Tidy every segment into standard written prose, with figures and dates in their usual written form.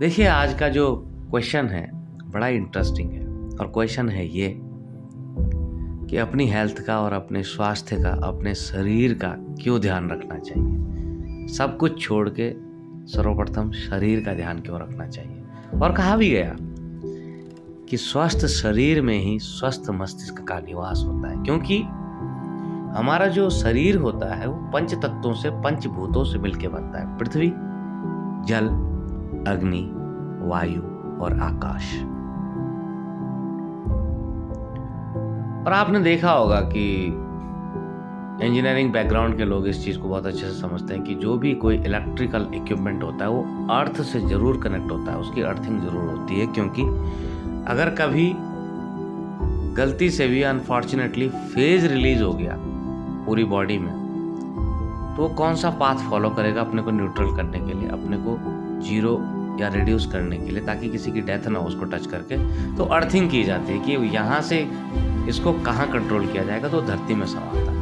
देखिए, आज का जो क्वेश्चन है बड़ा इंटरेस्टिंग है और क्वेश्चन है ये कि अपनी हेल्थ का और अपने स्वास्थ्य का, अपने शरीर का क्यों ध्यान रखना चाहिए। सब कुछ छोड़ के सर्वप्रथम शरीर का ध्यान क्यों रखना चाहिए। और कहा भी गया कि स्वस्थ शरीर में ही स्वस्थ मस्तिष्क का निवास होता है, क्योंकि हमारा जो शरीर होता है वो पंच तत्वों से, पंचभूतों से मिलकर बनता है। पृथ्वी, जल, अग्नि, वायु और आकाश। और आपने देखा होगा कि इंजीनियरिंग बैकग्राउंड के लोग इस चीज़ को बहुत अच्छे से समझते हैं कि जो भी कोई इलेक्ट्रिकल इक्विपमेंट होता है वो अर्थ से ज़रूर कनेक्ट होता है, उसकी अर्थिंग ज़रूर होती है। क्योंकि अगर कभी गलती से भी अनफॉर्चुनेटली फेज रिलीज हो गया पूरी बॉडी में, तो वो कौन सा पाथ फॉलो करेगा अपने को न्यूट्रल करने के लिए, अपने को जीरो या रिड्यूस करने के लिए, ताकि किसी की डेथ ना हो उसको टच करके। तो अर्थिंग की जाती है कि यहाँ से इसको कहाँ कंट्रोल किया जाएगा, तो धरती में समाता है।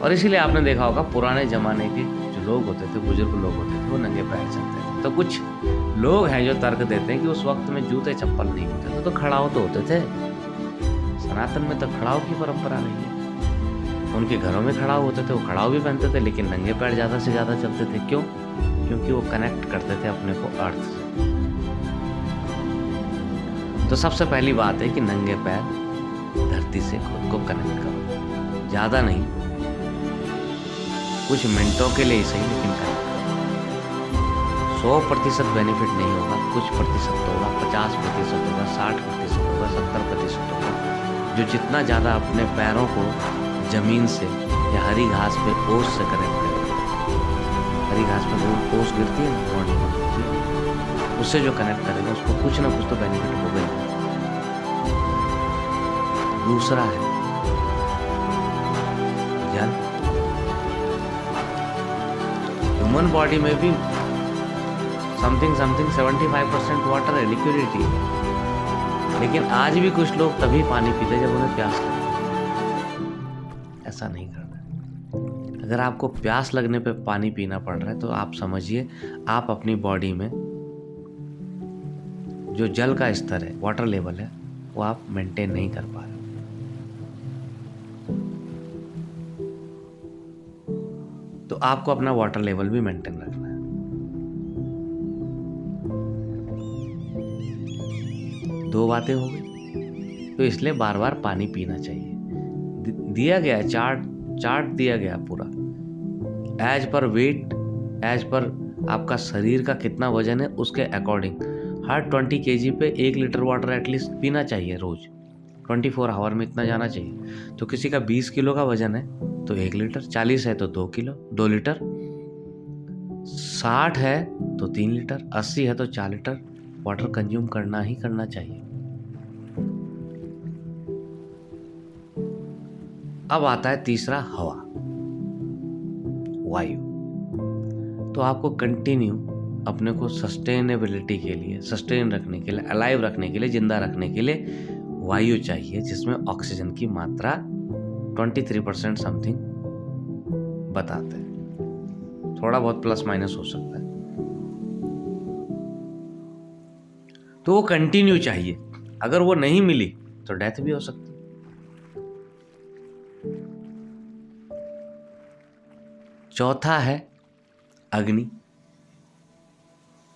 और इसीलिए आपने देखा होगा पुराने जमाने के जो लोग होते थे, बुजुर्ग लोग होते थे, वो नंगे पैर चलते थे। तो कुछ लोग हैं जो तर्क देते हैं कि उस वक्त में जूते चप्पल नहीं होते थे, तो खड़ाऊ तो होते थे। सनातन में तो खड़ाऊ की परंपरा नहीं है। उनके घरों में खड़ाऊ होते थे, वो खड़ाऊ भी पहनते थे, लेकिन नंगे पैर ज़्यादा से ज़्यादा चलते थे। क्यों? क्योंकि वो कनेक्ट करते थे अपने को अर्थ से। तो सबसे पहली बात है कि नंगे पैर धरती से खुद को कनेक्ट करो। ज़्यादा नहीं, कुछ मिनटों के लिए ही सही, लेकिन कनेक्ट करो। 100% बेनिफिट नहीं होगा, कुछ प्रतिशत तो होगा, 50% होगा, 60% होगा, 70% होगा। जो जितना ज़्यादा अपने पैरों को जमीन से या हरी घास पे ओस से कनेक्ट करेगा, हरी घास पे ओस गिरती है ना बॉडी में, उससे जो कनेक्ट करेगा उसको कुछ ना कुछ तो बेनिफिट होगा ही। दूसरा है जल। ह्यूमन बॉडी में भी समथिंग 75% वाटर है, लिक्विडिटी है। लेकिन आज भी कुछ लोग तभी पानी पीते जब उन्हें प्यास लगे। ऐसा नहीं करना। अगर आपको प्यास लगने पे पानी पीना पड़ रहा है तो आप समझिए आप अपनी बॉडी में जो जल का स्तर है, वाटर लेवल है, वो आप मेंटेन नहीं कर पा रहे। तो आपको अपना वाटर लेवल भी मेंटेन रखना है। दो बातें हो गई, तो इसलिए बार बार पानी पीना चाहिए। दिया गया चार्ट दिया गया पूरा, as per wait, as per आपका शरीर का कितना वजन है उसके अकॉर्डिंग हर 20 kg पे 1 लीटर वाटर एटलीस्ट पीना चाहिए रोज। 24 आवर में इतना जाना चाहिए। तो किसी का 20 किलो का वजन है तो 1 लीटर, 40 है तो 2 लीटर, 60 है तो 3 लीटर, 80 है तो 4 लीटर वाटर कंज्यूम करना ही करना चाहिए। अब आता है तीसरा, हवा, वायु। तो आपको कंटिन्यू अपने को सस्टेनेबिलिटी के लिए, सस्टेन रखने के लिए, अलाइव रखने के लिए, जिंदा रखने के लिए वायु चाहिए, जिसमें ऑक्सीजन की मात्रा 23% समथिंग बताते हैं। थोड़ा बहुत प्लस माइनस हो सकता है। तो वो कंटिन्यू चाहिए। अगर वो नहीं मिली तो डेथ भी हो सकती है। चौथा है अग्नि।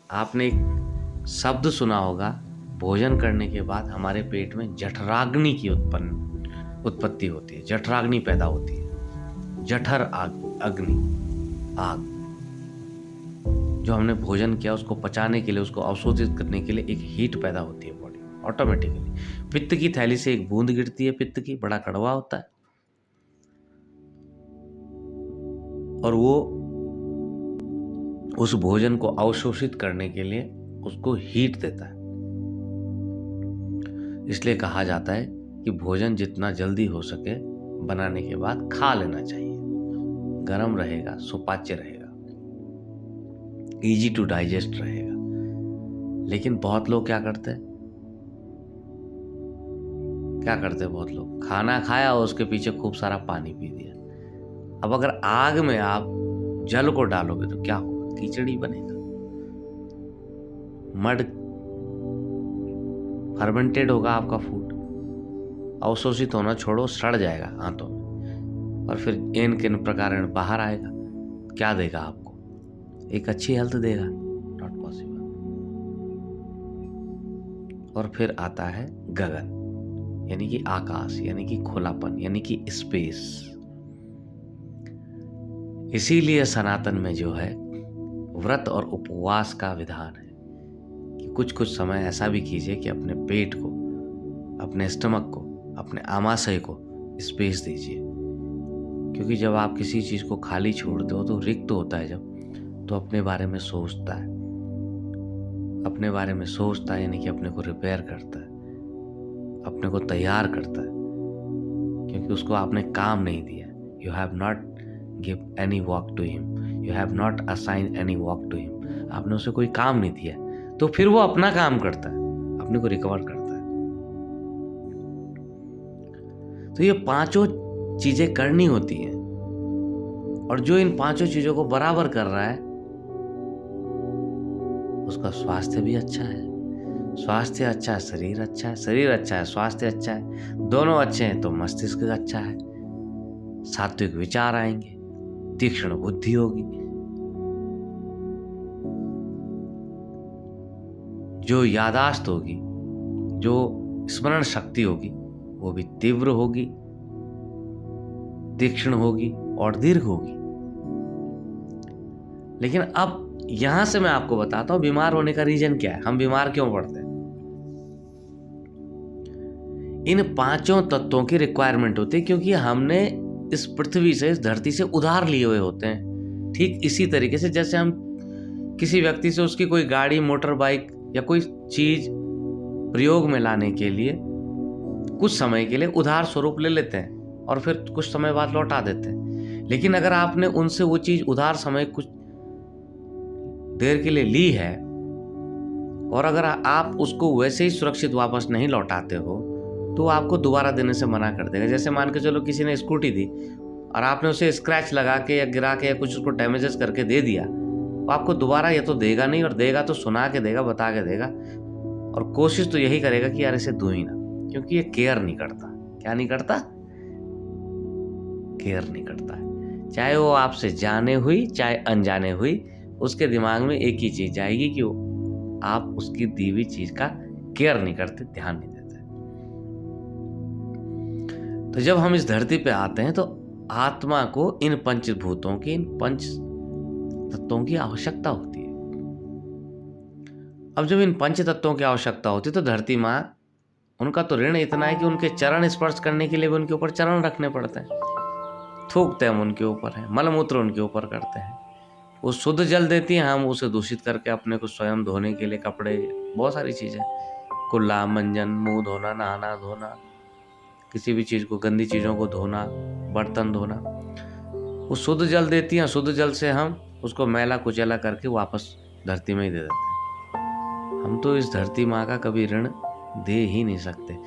आपने एक शब्द सुना होगा, भोजन करने के बाद हमारे पेट में जठराग्नि की उत्पत्ति होती है, जठराग्नि पैदा होती है। जठर अग्नि, आग। जो हमने भोजन किया उसको पचाने के लिए, उसको अवशोषित करने के लिए एक हीट पैदा होती है बॉडी में ऑटोमेटिकली। पित्त की थैली से एक बूंद गिरती है, पित्त की, बड़ा कड़वा होता है, और वो उस भोजन को अवशोषित करने के लिए उसको हीट देता है। इसलिए कहा जाता है कि भोजन जितना जल्दी हो सके बनाने के बाद खा लेना चाहिए। गर्म रहेगा, सुपाच्य रहेगा, इजी टू डाइजेस्ट रहेगा। लेकिन बहुत लोग क्या करते हैं बहुत लोग खाना खाया और उसके पीछे खूब सारा पानी पी दिया। अब अगर आग में आप जल को डालोगे तो क्या होगा? कीचड़ ही बनेगा। मड फर्मेंटेड होगा आपका फूड, अवशोषित होना छोड़ो, सड़ जाएगा हाथों में, और फिर इन किन प्रकार बाहर आएगा। क्या देगा आपको? एक अच्छी हेल्थ देगा? Not possible. और फिर आता है गगन, यानी कि आकाश, यानी कि खुलापन, यानी कि स्पेस। इसीलिए सनातन में जो है व्रत और उपवास का विधान है कि कुछ कुछ समय ऐसा भी कीजिए कि अपने पेट को, अपने स्टमक को, अपने आमाशय को स्पेस दीजिए। क्योंकि जब आप किसी चीज़ को खाली छोड़ते हो तो रिक्त होता है, जब तो अपने बारे में सोचता है, अपने बारे में सोचता है, यानी कि अपने को रिपेयर करता है, अपने को तैयार करता है, क्योंकि उसको आपने काम नहीं दिया। You have not give any work to him, you have not assign any work to him. आपने उसे कोई काम नहीं दिया, तो फिर वो अपना काम करता है, अपने को रिकवर करता है। तो ये पांचों चीजें करनी होती हैं, और जो इन पांचों चीजों को बराबर कर रहा है उसका स्वास्थ्य भी अच्छा है। स्वास्थ्य अच्छा है, शरीर अच्छा है, शरीर अच्छा है, स्वास्थ्य अच्छा है, दोनों अच्छे हैं तो मस्तिष्क अच्छा है, सात्विक विचार आएंगे, तीक्ष्ण बुद्धि होगी, जो यादाश्त होगी, जो स्मरण शक्ति होगी वो भी तीव्र होगी, तीक्ष्ण होगी और दीर्घ होगी। लेकिन अब यहां से मैं आपको बताता हूं बीमार होने का रीजन क्या है, हम बीमार क्यों पड़ते हैं। इन पांचों तत्वों की रिक्वायरमेंट होती है, क्योंकि हमने इस पृथ्वी से, इस धरती से उधार लिए हुए होते हैं। ठीक इसी तरीके से जैसे हम किसी व्यक्ति से उसकी कोई गाड़ी, मोटर बाइक या कोई चीज प्रयोग में लाने के लिए कुछ समय के लिए उधार स्वरूप ले लेते हैं और फिर कुछ समय बाद लौटा देते हैं। लेकिन अगर आपने उनसे वो चीज उधार समय कुछ देर के लिए ली है, और अगर आप उसको वैसे ही सुरक्षित वापस नहीं लौटाते हो, तो आपको दोबारा देने से मना कर देगा। जैसे मान के चलो किसी ने स्कूटी दी और आपने उसे स्क्रैच लगा के या गिरा के या कुछ उसको डैमेजेस करके दे दिया, तो आपको दोबारा ये तो देगा नहीं, और देगा तो सुना के देगा, बता के देगा, और कोशिश तो यही करेगा कि यार इसे दो ही ना, क्योंकि ये केयर नहीं करता। क्या नहीं करता? केयर नहीं करता है। चाहे वो आपसे जाने हुई चाहे अनजाने हुई, उसके दिमाग में एक ही चीज जाएगी कि वो आप उसकी दी हुई चीज का केयर नहीं करते, ध्यान नहीं देते। तो जब हम इस धरती पे आते हैं तो आत्मा को इन पंचभूतों की, इन पंच तत्वों की आवश्यकता होती है। अब जब इन पंच तत्वों की आवश्यकता होती है तो धरती माँ, उनका तो ऋण इतना है कि उनके चरण स्पर्श करने के लिए भी उनके ऊपर चरण रखने पड़ते हैं, थूकते हम उनके ऊपर है, मलमूत्र उनके ऊपर करते हैं। वो शुद्ध जल देती हैं, हम उसे दूषित करके अपने को स्वयं धोने के लिए कपड़े, बहुत सारी चीजें, कुल्ला, मंजन, मुंह धोना, नहाना धोना, किसी भी चीज को, गंदी चीजों को धोना, बर्तन धोना, वो शुद्ध जल देती हैं। शुद्ध जल से हम उसको मैला कुचैला करके वापस धरती में ही दे देते हैं। हम तो इस धरती माँ का कभी ऋण दे ही नहीं सकते।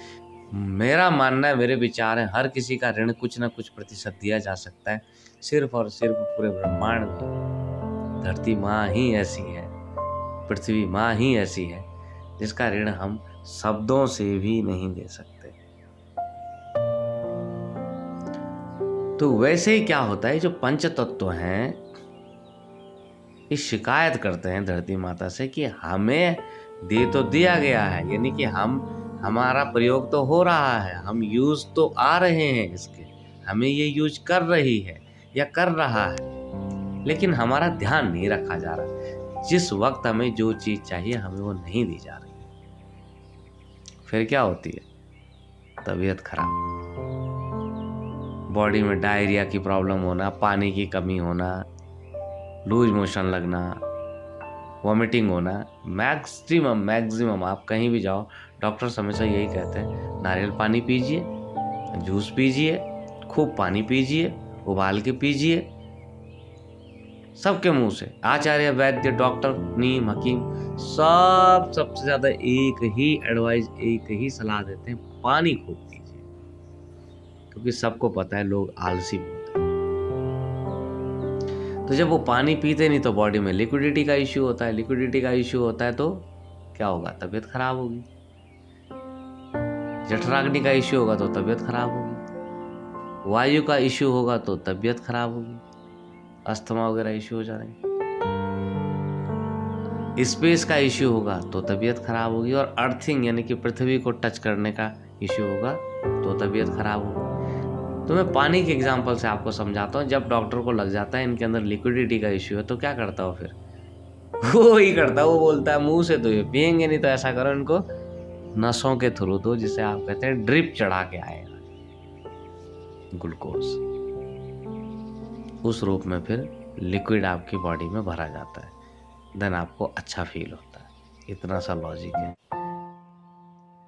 मेरा मानना है, मेरे विचार है, हर किसी का ऋण कुछ ना कुछ प्रतिशत दिया जा सकता है। सिर्फ और सिर्फ पूरे ब्रह्मांड में धरती माँ ही ऐसी है, पृथ्वी माँ ही ऐसी है जिसका ऋण हम शब्दों से भी नहीं दे सकते। तो वैसे ही क्या होता है, जो पंच तत्व हैं ये शिकायत करते हैं धरती माता से कि हमें दे तो दिया गया है, यानी कि हमारा प्रयोग तो हो रहा है, हम यूज तो आ रहे हैं इसके, हमें ये यूज कर रही है या कर रहा है, लेकिन हमारा ध्यान नहीं रखा जा रहा। जिस वक्त हमें जो चीज चाहिए हमें वो नहीं दी जा रही। फिर क्या होती है? तबीयत खराब, बॉडी में डायरिया की प्रॉब्लम होना, पानी की कमी होना, लूज मोशन लगना, वॉमिटिंग होना। मैक्सिमम आप कहीं भी जाओ, डॉक्टर हमेशा यही कहते हैं, नारियल पानी पीजिए, जूस पीजिए, खूब पानी पीजिए, उबाल के पीजिए। सबके मुंह से आचार्य, वैद्य, डॉक्टर, नीम, हकीम, सबसे ज्यादा एक ही एडवाइस, एक ही सलाह देते हैं, पानी खूब पीजिए। क्योंकि सबको पता है लोग आलसी होते हैं। तो जब वो पानी पीते नहीं तो बॉडी में लिक्विडिटी का इश्यू होता है, लिक्विडिटी का इश्यू होता है तो क्या होगा, तबीयत खराब होगी। जठराग्नि का इश्यू होगा तो तबीयत खराब होगी, वायु का इश्यू होगा तो तबीयत खराब होगी, अस्थमा वगैरह इश्यू हो जाएंगे, स्पेस का इश्यू होगा तो तबीयत खराब होगी, और अर्थिंग यानी कि पृथ्वी को टच करने का इश्यू होगा तो तबीयत खराब होगी। तो मैं पानी के एग्जांपल से आपको समझाता हूँ। जब डॉक्टर को लग जाता है इनके अंदर लिक्विडिटी का इश्यू है तो क्या करता हो फिर, वो ही करता है, वो बोलता है मुंह से तो ये पियेंगे नहीं, तो ऐसा करो इनको नसों के थ्रू दो, जिसे आप कहते हैं ड्रिप चढ़ा के आएगा ग्लूकोज, उस रूप में फिर लिक्विड आपकी बॉडी में भरा जाता है, देन आपको अच्छा फील होता है। इतना सा लॉजिक है,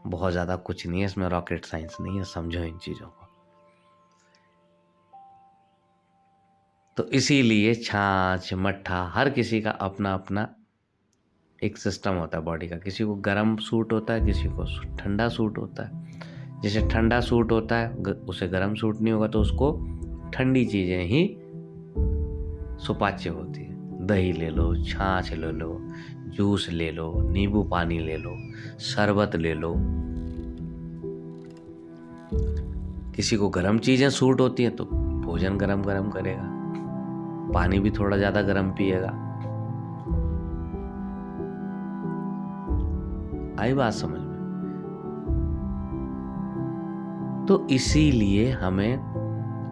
बहुत ज़्यादा कुछ नहीं है इसमें, रॉकेट साइंस नहीं है, समझो इन चीज़ों को। तो इसीलिए छाछ मट्ठा हर किसी का अपना अपना एक सिस्टम होता है बॉडी का, किसी को गर्म सूट होता है, किसी को ठंडा सूट होता है। जैसे ठंडा सूट होता है उसे गर्म सूट नहीं होगा, तो उसको ठंडी चीज़ें ही सुपाच्य होती है। दही ले लो, छाछ ले लो, जूस ले लो, नींबू पानी ले लो, शरबत ले लो। किसी को गर्म चीज़ें सूट होती हैं तो भोजन गरम गरम करेगा, पानी भी थोड़ा ज़्यादा गर्म पिएगा। आई बात समझ में? तो इसीलिए हमें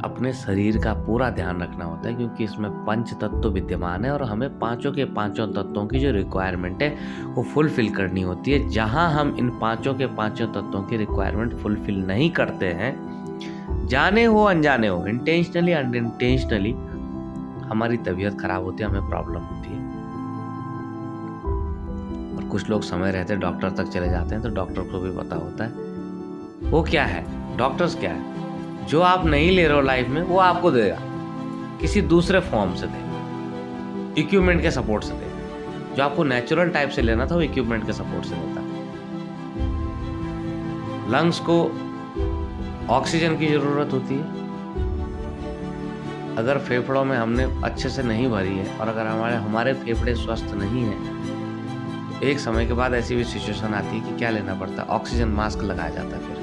अपने शरीर का पूरा ध्यान रखना होता है, क्योंकि इसमें पंच तत्व विद्यमान है और हमें पांचों के पांचों तत्वों की जो रिक्वायरमेंट है वो फुलफिल करनी होती है। जहां हम इन पांचों के पांचों तत्वों की रिक्वायरमेंट फुलफिल नहीं करते हैं, जाने हो अनजाने हो, इंटेंशनली अनइंटेंशनली, हमारी तबीयत खराब होती है, हमें प्रॉब्लम होती है। और कुछ लोग समय रहते डॉक्टर तक चले जाते हैं, तो डॉक्टर को भी पता होता है वो क्या है, डॉक्टर्स क्या है, जो आप नहीं ले रहे हो लाइफ में वो आपको देगा, किसी दूसरे फॉर्म से देगा, इक्विपमेंट के सपोर्ट से देगा। जो आपको नेचुरल टाइप से लेना था वो इक्विपमेंट के सपोर्ट से देता। लंग्स को ऑक्सीजन की जरूरत होती है। अगर फेफड़ों में हमने अच्छे से नहीं भरी है और अगर हमारे फेफड़े स्वस्थ नहीं है, तो एक समय के बाद ऐसी भी सिचुएशन आती है कि क्या लेना पड़ता है, ऑक्सीजन मास्क लगाया जाता है फिर,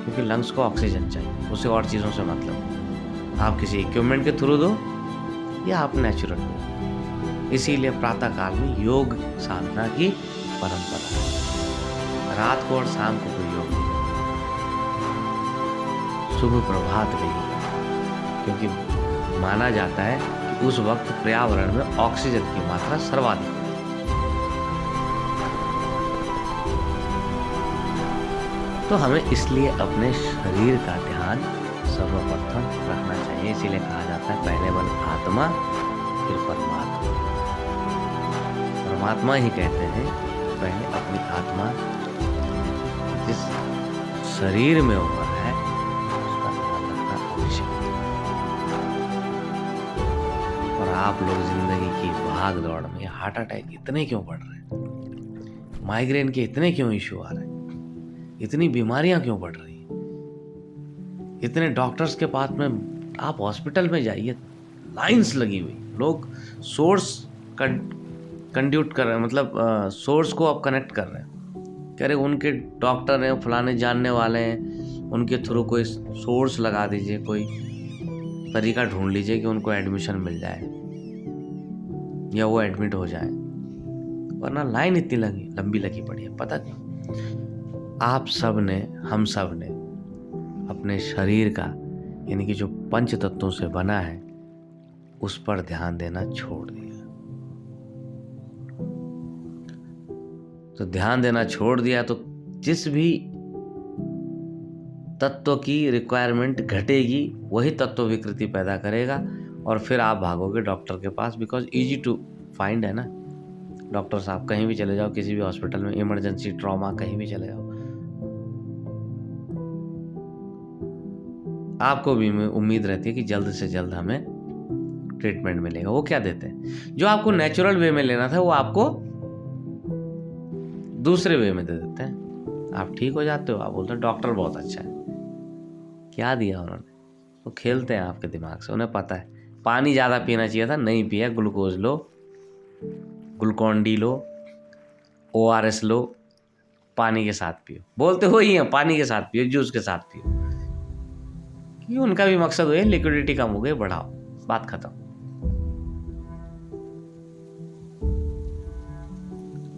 क्योंकि लंग्स को ऑक्सीजन चाहिए, उसे और चीज़ों से मतलब। आप किसी इक्विपमेंट के थ्रू दो या आप नेचुरल दो। इसीलिए प्रातः काल में योग साधना की परंपरा है। रात को और शाम को कोई योग नहीं, शुभ प्रभात नहीं, क्योंकि माना जाता है कि उस वक्त पर्यावरण में ऑक्सीजन की मात्रा सर्वाधिक है। तो हमें इसलिए अपने शरीर का ध्यान सर्वप्रथम रखना चाहिए। इसीलिए कहा जाता है पहले बन आत्मा फिर परमात्मा। परमात्मा ही कहते हैं पहले अपनी आत्मा जिस शरीर में हो रहा है उसका ध्यान रखना आवश्यक है। और आप लोग जिंदगी की भाग दौड़ में हार्ट अटैक इतने क्यों बढ़ रहे हैं, माइग्रेन के इतने क्यों इश्यू आ रहे हैं, इतनी बीमारियां क्यों बढ़ रही हैं, इतने डॉक्टर्स के पास में आप हॉस्पिटल में जाइए, लाइंस लगी हुई, लोग सोर्स कंड्यूट कर रहे हैं, मतलब सोर्स को आप कनेक्ट कर रहे हैं, कह रहे उनके डॉक्टर हैं, फलाने जानने वाले हैं, उनके थ्रू कोई सोर्स लगा दीजिए, कोई तरीका ढूंढ लीजिए कि उनको एडमिशन मिल जाए या वो एडमिट हो जाए, वरना लाइन इतनी लंबी लगी पड़ी है। पता क्यों? आप सब ने, हम सब ने अपने शरीर का यानी कि जो पंच तत्वों से बना है उस पर ध्यान देना छोड़ दिया। तो ध्यान देना छोड़ दिया तो जिस भी तत्व की रिक्वायरमेंट घटेगी वही तत्व विकृति पैदा करेगा और फिर आप भागोगे डॉक्टर के पास, बिकॉज इजी टू फाइंड है ना। डॉक्टर साहब कहीं भी चले जाओ, किसी भी हॉस्पिटल में, इमरजेंसी, ट्रॉमा, कहीं भी चले जाओ, आपको भी उम्मीद रहती है कि जल्द से जल्द हमें ट्रीटमेंट मिलेगा। वो क्या देते हैं, जो आपको नेचुरल वे में लेना था वो आपको दूसरे वे में दे देते हैं। आप ठीक हो जाते हो, आप बोलते हो डॉक्टर बहुत अच्छा है। क्या दिया उन्होंने? वो खेलते हैं आपके दिमाग से, उन्हें पता है पानी ज़्यादा पीना चाहिए था, नहीं पिया। ग्लूकोज लो, ग्लूकॉन डी लो, ORS लो, पानी के साथ पियो। बोलते वही है, पानी के साथ पियो, जूस के साथ पियो, कि उनका भी मकसद हुए लिक्विडिटी कम हो गई, बढ़ाओ, बात खत्म।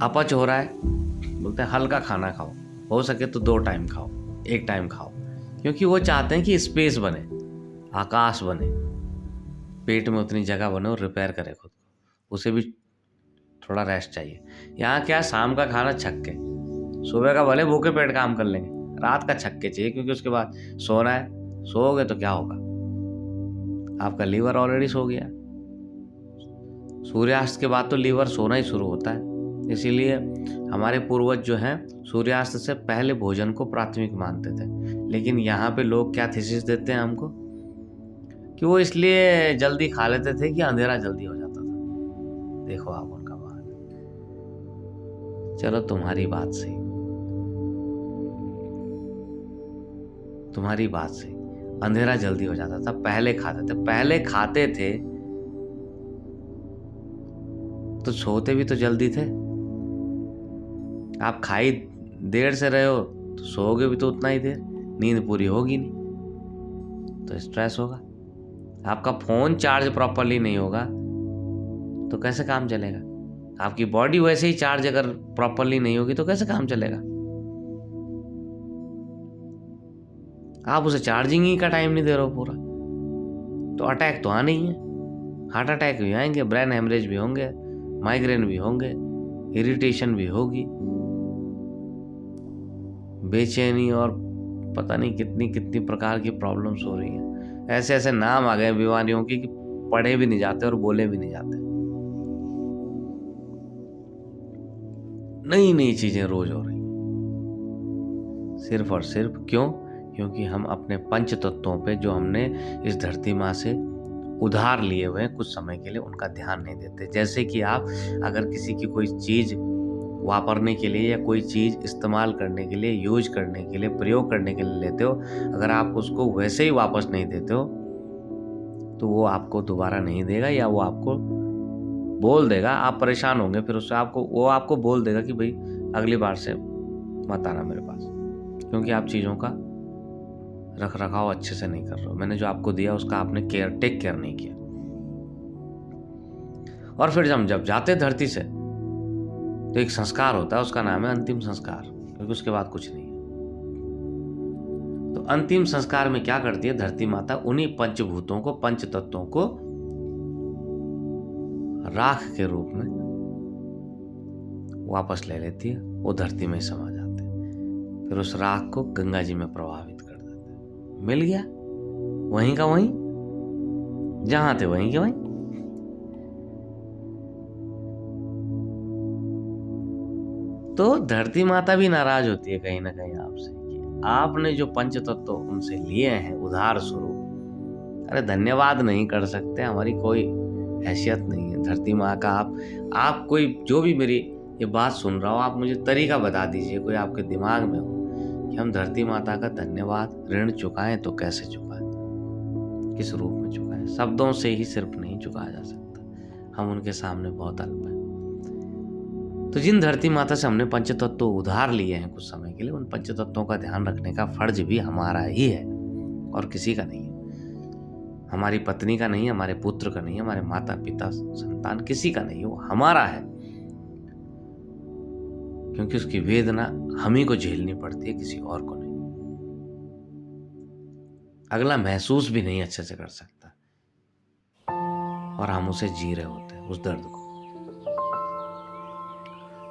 अपच हो रहा है, बोलते हैं हल्का खाना खाओ, हो सके तो 2 टाइम खाओ, 1 टाइम खाओ, क्योंकि वो चाहते हैं कि स्पेस बने, आकाश बने, पेट में उतनी जगह बने और रिपेयर करे खुद को, उसे भी थोड़ा रेस्ट चाहिए। यहाँ क्या, शाम का खाना छक्के, सुबह का भले भूखे पेट काम कर लेंगे, रात का छक्के चाहिए, क्योंकि उसके बाद सोना है। सोओगे तो क्या होगा, आपका लीवर ऑलरेडी सो गया। सूर्यास्त के बाद तो लीवर सोना ही शुरू होता है, इसीलिए हमारे पूर्वज जो हैं सूर्यास्त से पहले भोजन को प्राथमिक मानते थे। लेकिन यहाँ पे लोग क्या थीसिस देते हैं हमको, कि वो इसलिए जल्दी खा लेते थे कि अंधेरा जल्दी हो जाता था। देखो आप उनका बात। चलो तुम्हारी बात सही, तुम्हारी बात सही, अंधेरा जल्दी हो जाता था, पहले खाते थे तो सोते भी तो जल्दी थे। आप खाई देर से रहे हो तो सोओगे भी तो उतना ही देर, नींद पूरी होगी नहीं तो स्ट्रेस होगा। आपका फोन चार्ज प्रॉपरली नहीं होगा तो कैसे काम चलेगा। आपकी बॉडी वैसे ही चार्ज अगर प्रॉपरली नहीं होगी तो कैसे काम चलेगा। आप उसे चार्जिंग ही का टाइम नहीं दे रहे हो पूरा, तो अटैक तो आने ही है। हार्ट अटैक भी आएंगे, ब्रेन हेमरेज भी होंगे, माइग्रेन भी होंगे, इरिटेशन भी होगी, बेचैनी और पता नहीं कितनी कितनी प्रकार की प्रॉब्लम्स हो रही हैं। ऐसे ऐसे नाम आ गए बीमारियों की कि पढ़े भी नहीं जाते और बोले भी नहीं जाते। नई नई चीजें रोज हो रही हैं, सिर्फ और सिर्फ क्यों? क्योंकि हम अपने पंच तत्वों पे जो हमने इस धरती माँ से उधार लिए हुए हैं कुछ समय के लिए, उनका ध्यान नहीं देते। जैसे कि आप अगर किसी की कोई चीज वापरने के लिए या कोई चीज इस्तेमाल करने के लिए, यूज करने के लिए, प्रयोग करने के लिए लेते हो, अगर आप उसको वैसे ही वापस नहीं देते हो तो वो आपको दोबारा नहीं देगा, या वो आपको बोल देगा, आप परेशान होंगे फिर उससे। वो आपको बोल देगा कि भाई अगली बार से मत आना मेरे पास, क्योंकि आप चीज़ों का रख रखाव अच्छे से नहीं कर रहे हो। मैंने जो आपको दिया उसका आपने टेक केयर नहीं किया। और फिर जब जाते धरती से तो एक संस्कार होता है, उसका नाम है अंतिम संस्कार, क्योंकि उसके बाद कुछ नहीं है। तो अंतिम संस्कार में क्या करती है धरती माता, उन्हीं पंचभूतों को, पंच तत्वों को राख के रूप में वापस ले लेती है, वो धरती में समा जाते हैं। फिर उस राख को गंगा जी में प्रवाहित कर देते हैं। मिल गया, वहीं का वहीं, जहां थे वहीं के वहीं। तो धरती माता भी नाराज होती है कहीं ना कहीं आपसे, कि आपने जो पंच तत्व उनसे लिए हैं उधार स्वरूप, अरे धन्यवाद नहीं कर सकते, हमारी कोई हैसियत नहीं है धरती माँ का। आप कोई जो भी मेरी ये बात सुन रहा हो, आप मुझे तरीका बता दीजिए, कोई आपके दिमाग में हो कि हम धरती माता का धन्यवाद ऋण चुकाएं तो कैसे चुकाएं, किस रूप में चुकाएं। शब्दों से ही सिर्फ नहीं चुकाया जा सकता, हम उनके सामने बहुत अल्प हैं। तो जिन धरती माता से हमने पंचतत्व उधार लिए हैं कुछ समय के लिए, उन पंचतत्वों का ध्यान रखने का फर्ज भी हमारा ही है और किसी का नहीं है। हमारी पत्नी का नहीं है, हमारे पुत्र का नहीं है, हमारे माता पिता संतान किसी का नहीं है, वो हमारा है। क्योंकि उसकी वेदना हम ही को झेलनी पड़ती है, किसी और को नहीं। अगला महसूस भी नहीं अच्छे से कर सकता, और हम उसे जी रहे होते हैं उस दर्द को।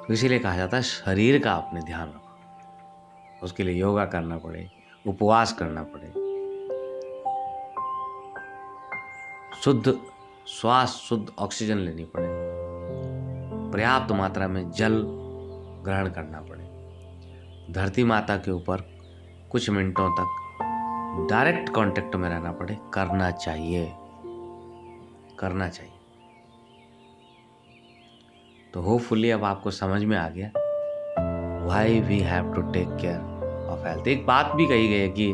तो इसीलिए कहा जाता है शरीर का अपने ध्यान रखो, उसके लिए योगा करना पड़े, उपवास करना पड़े, शुद्ध श्वास, शुद्ध ऑक्सीजन लेनी पड़े, पर्याप्त मात्रा में जल ग्रहण करना पड़े, धरती माता के ऊपर कुछ मिनटों तक डायरेक्ट कांटेक्ट में रहना पड़े, करना चाहिए। तो होपफुली अब आपको समझ में आ गया why we have to take care of health. एक बात भी कही गई है कि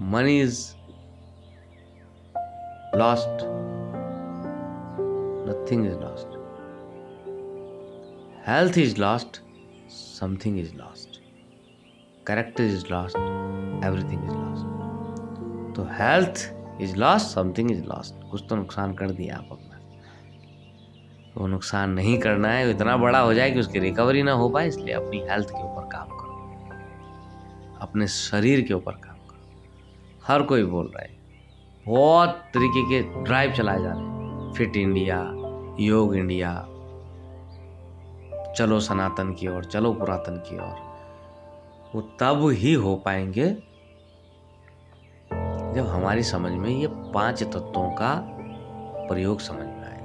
money is lost, nothing is lost. Health is lost, something is lost. Character is lost, everything is lost. तो health is lost, something is lost. कुछ तो नुकसान कर दिया आप अपना, वो नुकसान नहीं करना है, इतना बड़ा हो जाए कि उसकी रिकवरी ना हो पाए, इसलिए अपनी हेल्थ के ऊपर काम करो, अपने शरीर के ऊपर काम करो। हर कोई बोल रहा है, बहुत तरीके के ड्राइव चलाए जा रहे हैं, फिट इंडिया, योग इंडिया, चलो सनातन की ओर, चलो पुरातन की ओर। वो तब ही हो पाएंगे जब हमारी समझ में ये 5 तत्वों का प्रयोग समझ में आए।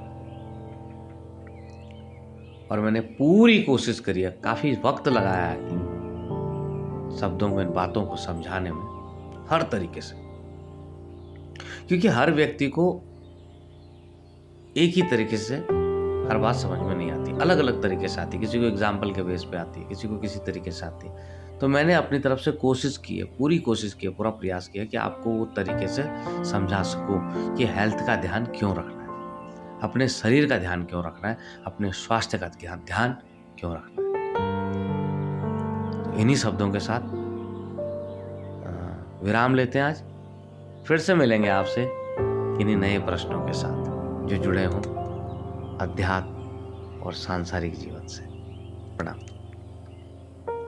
और मैंने पूरी कोशिश करी है, काफी वक्त लगाया है इन शब्दों को, इन बातों को समझाने में हर तरीके से, क्योंकि हर व्यक्ति को एक ही तरीके से हर बात समझ में नहीं आती, अलग अलग तरीके से आती, किसी को एग्जाम्पल के बेस पे आती है, किसी को किसी तरीके से आती है। तो मैंने अपनी तरफ से कोशिश की है, पूरी कोशिश की है, पूरा प्रयास किया कि आपको वो तरीके से समझा सकूं कि हेल्थ का ध्यान क्यों रखना है, अपने शरीर का ध्यान क्यों रखना है, अपने स्वास्थ्य का ध्यान क्यों रखना है। तो इन्हीं शब्दों के साथ विराम लेते हैं आज। फिर से मिलेंगे आपसे किन्हीं नए प्रश्नों के साथ जो जुड़े हों अध्यात्म और सांसारिक जीवन से। प्रणाम।